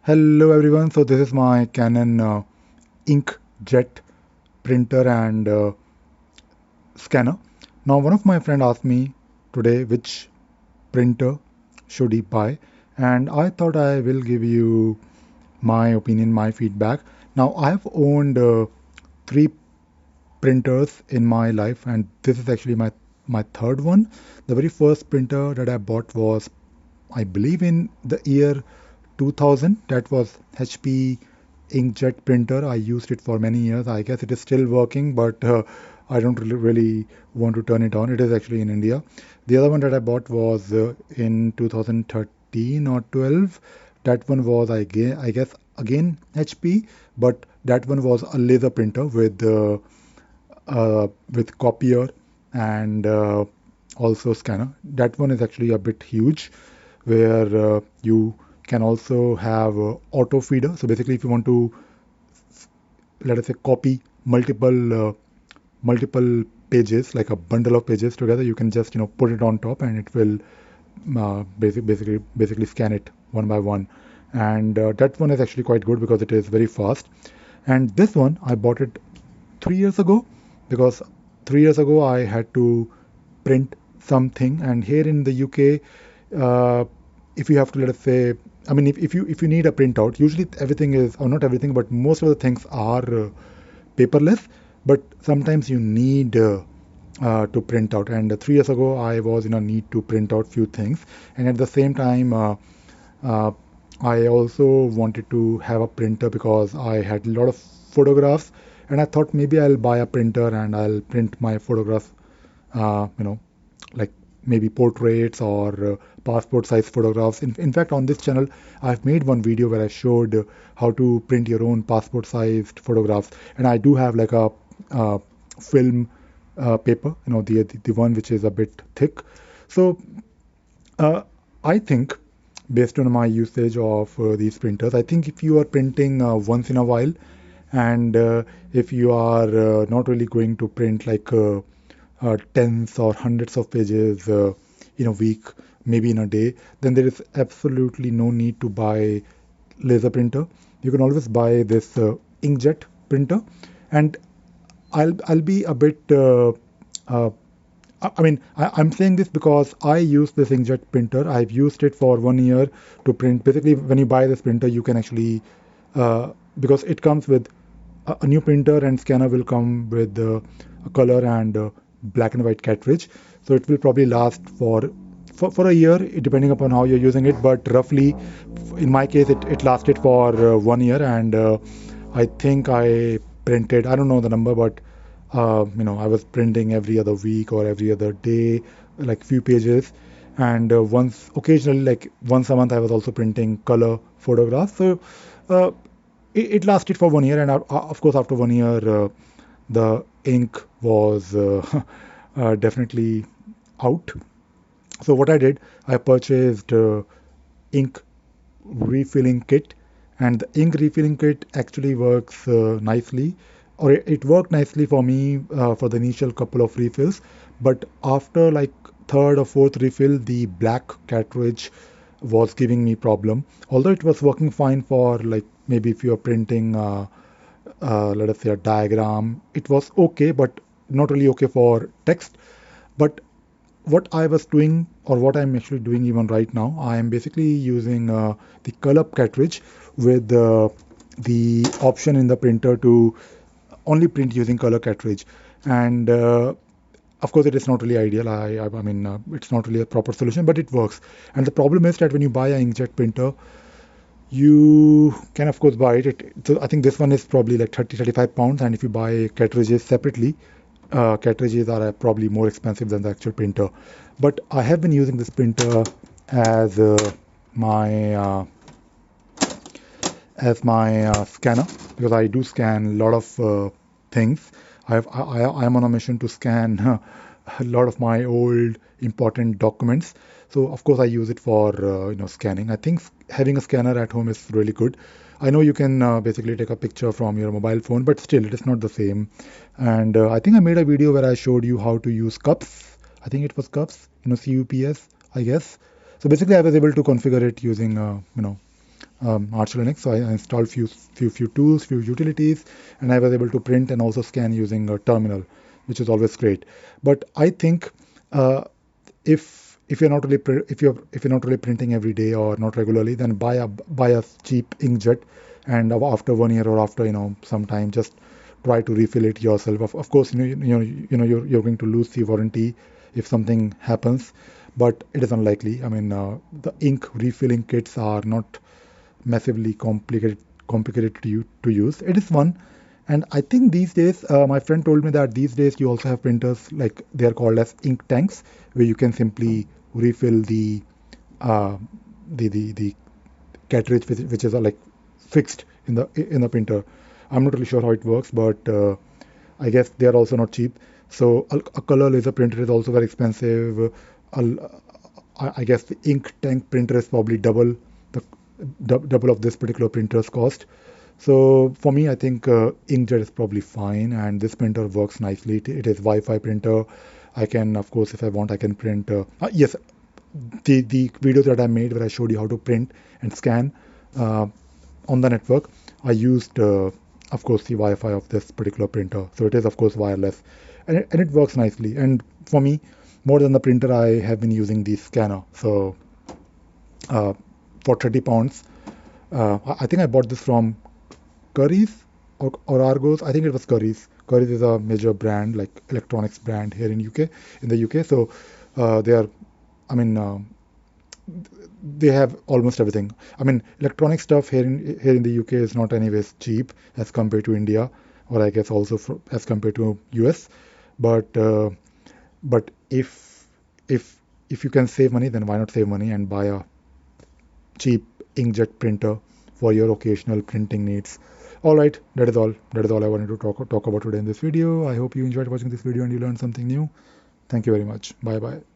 Hello everyone, so this is my Canon Inkjet printer and scanner. Now one of my friend asked me today which printer should he buy, and I thought I will give you my opinion, my feedback. Now I have owned three printers in my life, and this is actually my third one. The very first printer that I bought was, I believe, in the year 2000. That was HP Inkjet printer. I used it for many years. I guess it is still working, but I don't really want to turn it on. It is actually in India. The other one that I bought was in 2013 or 12. That one was, I guess, again HP, but that one was a laser printer with copier and also scanner. That one is actually a bit huge, where you can also have auto feeder. So basically, if you want to, let us say, copy multiple pages, like a bundle of pages together, you can just put it on top, and it will basically scan it one by one. And that one is actually quite good because it is very fast. And this one I bought it 3 years ago, because 3 years ago I had to print something, and here in the UK, if you have to, let us say, I mean, if you need a printout, usually everything is, or not everything, but most of the things are paperless. But sometimes you need to print out. And 3 years ago, I was in a need to print out few things, and at the same time, uh, I also wanted to have a printer because I had a lot of photographs, and I thought maybe I'll buy a printer and I'll print my photographs, uh, you know, like maybe portraits or passport size photographs. In fact, on this channel, I've made one video where I showed how to print your own passport sized photographs. And I do have like a uh, film paper, the one which is a bit thick. So uh, I think, based on my usage of these printers, I think if you are printing once in a while, and if you are not really going to print like tens or hundreds of pages in a week, maybe in a day, then there is absolutely no need to buy laser printer. You can always buy this inkjet printer, and I'll be a bit. Uh, I'm saying this because I use this inkjet printer. I've used it for 1 year to print. Basically, when you buy this printer, you can actually, because it comes with a new printer, and scanner will come with a color and black and white cartridge. So it will probably last for a year, depending upon how you're using it. But roughly, in my case, it lasted for 1 year, and I think I printed, I don't know the number, but I was printing every other week or every other day, like few pages. And once, occasionally, like once a month, I was also printing color photographs. So uh, it lasted for 1 year, and of course, after 1 year, the ink was definitely out. So what I did, I purchased ink refilling kit, and the ink refilling kit actually works nicely, or it worked nicely for me for the initial couple of refills. But after like third or fourth refill, the black cartridge was giving me problem. Although it was working fine for, like, maybe if you're printing let us say, a diagram, it was okay, but not really okay for text. But what I was doing, or what I'm actually doing even right now, I am basically using the color cartridge with the option in the printer to only print using color cartridge. And of course, it is not really ideal. I mean, it's not really a proper solution, but it works. And the problem is that when you buy an inkjet printer, you can of course buy it. So I think this one is probably like 30-35 pounds, and if you buy cartridges separately, cartridges are probably more expensive than the actual printer. But I have been using this printer as my uh, my scanner, because I do scan a lot of things. I am on a mission to scan a lot of my old important documents. So of course I use it for scanning. I think having a scanner at home is really good. I know you can basically take a picture from your mobile phone, but still it is not the same. And I think I made a video where I showed you how to use cups. I think it was cups, CUPS, I guess. So basically I was able to configure it using Arch Linux. So I installed few tools, few utilities, and I was able to print and also scan using a terminal, which is always great. But I think uh, if you're not really if you're not really printing every day or not regularly, then buy a cheap inkjet, and after 1 year or after some time, just try to refill it yourself. Of course, you're going to lose the warranty if something happens, but it is unlikely. I mean, the ink refilling kits are not massively complicated to use. It is one, and I think these days, my friend told me that these days you also have printers like they are called as ink tanks, where you can simply refill uh, the cartridge which is like fixed in the printer. I'm not really sure how it works, but I guess they are also not cheap. So a color laser printer is also very expensive. I guess the ink tank printer is probably the double of this particular printer's cost. So for me, I think inkjet is probably fine, and this printer works nicely. It is Wi-Fi printer. I can, of course, if I want, I can print. Yes, the video that I made where I showed you how to print and scan uh, on the network, I used, of course, the Wi-Fi of this particular printer. So it is, of course, wireless, and it works nicely. And for me, more than the printer, I have been using the scanner. So uh, for 30 pounds, I think I bought this from Curry's or Argos. I think it was Curry's. Curry's is a major brand, like electronics brand here in the UK. So they are, I mean, they have almost everything. I mean, electronic stuff here in the UK is not anyways cheap as compared to India, or I guess also as compared to US. But but if you can save money, then why not save money and buy a cheap inkjet printer for your occasional printing needs. All right, that is all. That is all I wanted to talk about today in this video. I hope you enjoyed watching this video and you learned something new. Thank you very much. Bye bye.